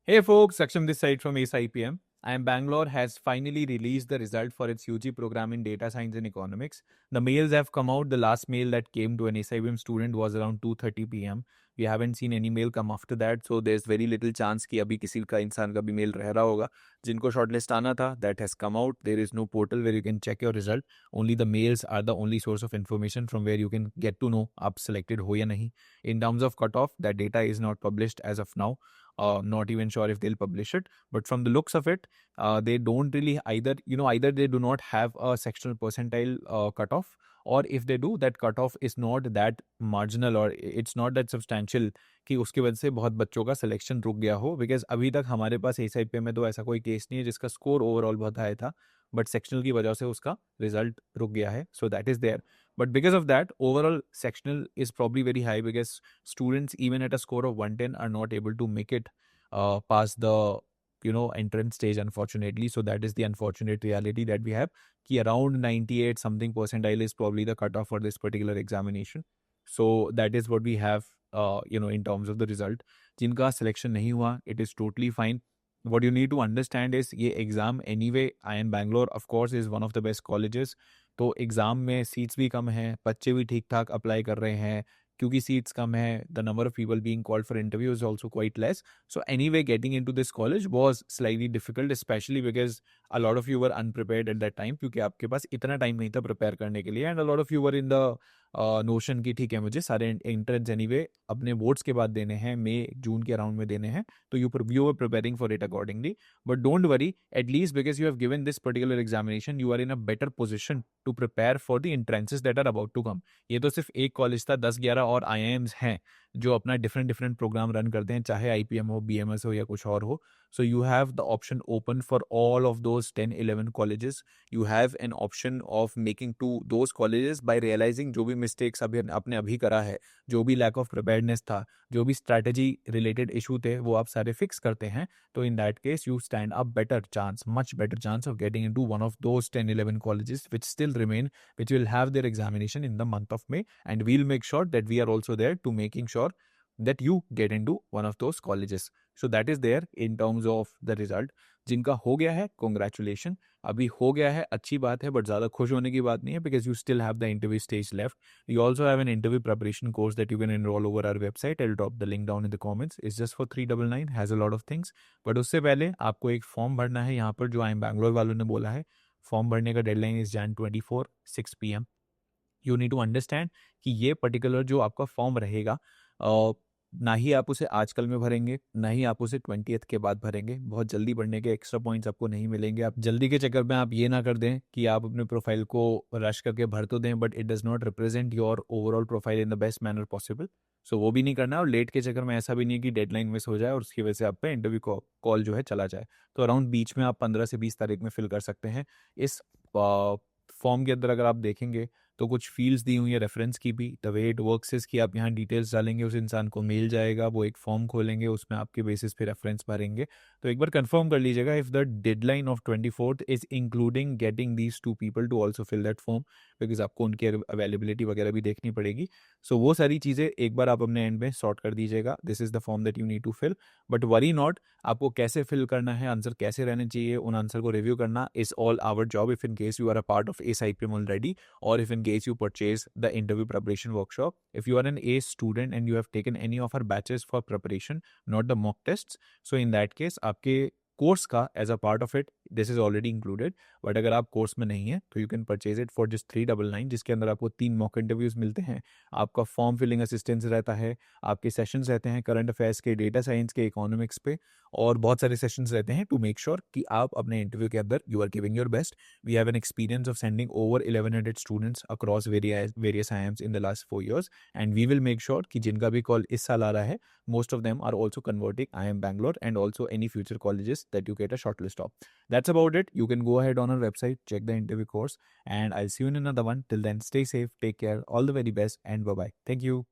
Hey folks, Saksham this side from ACE IPM. IIM Bangalore has finally released the result for its UG program in data science and economics. The mails have come out. The last mail that came to an ACE IPM student was around 2:30 p.m. We haven't seen any mail come after that, so there's very little chance कि अभी किसी का इंसान का भी mail रह रहा होगा. जिनको shortlist आना था, that has come out. There is no portal where you can check your result. Only the mails are the only source of information from where you can get to know आप selected हो या नहीं. In terms of cutoff, that data is not published as of now. Not even sure if they'll publish it, but from the looks of it, they don't really either they do not have a sectional percentile cutoff, or if they do, that cutoff is not that marginal or it's not that substantial कि उसकी वजह से बहुत बच्चों का selection रुक गया हो. बिकॉज अभी तक हमारे पास एसआईपी में तो ऐसा कोई केस नहीं है जिसका स्कोर ओवरऑल बहुत हाई था, बट सेक्शनल की वजह से उसका रिजल्ट रुक गया है. So that is there. But because of that, overall sectional is probably very high because students, even at a score of 110, are not able to make it past the entrance stage, unfortunately. So that is the unfortunate reality that we have. Ki around 98 something percentile is probably the cutoff for this particular examination. So that is what we have, in terms of the result. Jinka selection nahi hua, it is totally fine. What you need to understand is ये exam anyway, IIM Bangalore of course is one of the best colleges. तो exam में seats भी कम हैं, बच्चे भी ठीक ठाक apply कर रहे हैं. क्योंकि सीट्स कम है, the number of people being called for interview is also quite less. So anyway getting into this college was slightly difficult, especially because a lot of you were unprepared at that time, क्योंकि आपके पास इतना time नहीं था prepare करने के लिए. And a lot of you were in the notion की ठीक है मुझे सारे एंट्रेंस एनीवे अपने बोर्ड्स के बाद देने हैं, मई जून के अराउंड में देने हैं. तो you were preparing for it accordingly. But don't worry, at least because you have given this particular examination, you are in a better position to prepare for the entrances that are about to come. ये तो सिर्फ एक college था, 10-11 और IIMs हैं जो अपना different different program run करते हैं, चाहे IPM हो, BMS हो या कुछ और हो. So you have the option open for all of those 10-11 colleges. You have an option of making to those colleges by realizing जो भी mistakes आपने अभी करा है, जो भी lack of preparedness था, जो भी strategy related issue थे, वो आप सारे fix करते हैं. So in that case, you stand a better chance, much better chance of getting into one of those 10-11 colleges which still remain, which will have their examination in the month of May. And we'll make sure that we are also there to making sure that you get into one of those colleges. So that is there in terms of the result. जिनका हो गया है, congratulation. अभी हो गया है, अच्छी बात है, बट ज़्यादा खुश होने की बात नहीं है, because you still have the interview stage left. You also have an interview preparation course that you can enroll over our website. I'll drop the link down in the comments. It's just for 399, has a lot of things. But उससे पहले आपको एक form भरना है यहाँ पर, जो IIM Bangalore वालों ने बोला है. फॉर्म भरने का deadline is Jan 24, 6 PM. You need to understand कि ये पर्टिकुलर जो आपका फॉर्म रहेगा, ना ही आप उसे आजकल में भरेंगे, ना ही आप उसे 20th के बाद भरेंगे. बहुत जल्दी भरने के एक्स्ट्रा पॉइंट्स आपको नहीं मिलेंगे. आप जल्दी के चक्कर में आप ये ना कर दें कि आप अपने प्रोफाइल को रश करके भर तो दें, but it does not represent your overall profile in the best manner possible. So वो भी नहीं करना. और लेट के चक्कर में ऐसा भी नहीं कि डेडलाइन मिस हो जाए और उसकी वजह से आप पे इंटरव्यू कॉल जो है चला जाए. तो अराउंड बीच में आप 15 से 20 तारीख में फिल कर सकते हैं. इस फॉर्म के अंदर अगर आप देखेंगे तो कुछ फील्ड्स दी हुई है रेफरेंस की भी. The way it works is कि आप यहाँ डिटेल्स डालेंगे, उस इंसान को मेल जाएगा, वो एक फॉर्म खोलेंगे, उसमें आपके बेसिस पे रेफरेंस भरेंगे. तो एक बार कंफर्म कर लीजिएगा if the deadline of 24th is including getting these 2 people to also fill that form, because आपको उनकी अवेलेबिलिटी वगैरह भी देखनी पड़ेगी. सो वो सारी चीज़ें एक बार आप अपने एंड में सॉर्ट कर दीजिएगा. This is the form that you need to fill. But worry not, आपको कैसे फिल करना है, आंसर कैसे रहने चाहिए, उन आंसर को रिव्यू करना is all our job. If in case you are a part of ACE IPM already, or if in case you purchase the interview preparation workshop. If you are an ACE student and you have taken any of our batches for preparation, not the mock tests, so in that case आपके course का as a part of it this is already included. But अगर आप course में नहीं है तो you can purchase it for just 399, जिसके अंदर आपको 3 मॉक इंटरव्यूज मिलते हैं, आपका फॉर्म फिलिंग असिस्टेंस रहता है, आपके सेशंस रहते हैं करंट अफेयर्स के, डेटा साइंस के, इकोनॉमिक्स पे, और बहुत सारे सेशंस रहते हैं टू मेक श्योर कि आप अपने इंटरव्यू के अंदर you are giving your best. We have an experience of sending over 1100 students across various IIMs in the last 4 years, and we will make sure कि जिनका भी कॉल इस साल आ रहा है, most of them are also converting IIM Bangalore and also any future colleges that you get a shortlist of. That's about it. You can go ahead on our website, check the interview course, and I'll see you in another one. Till then, stay safe, take care, all the very best, and bye-bye. Thank you.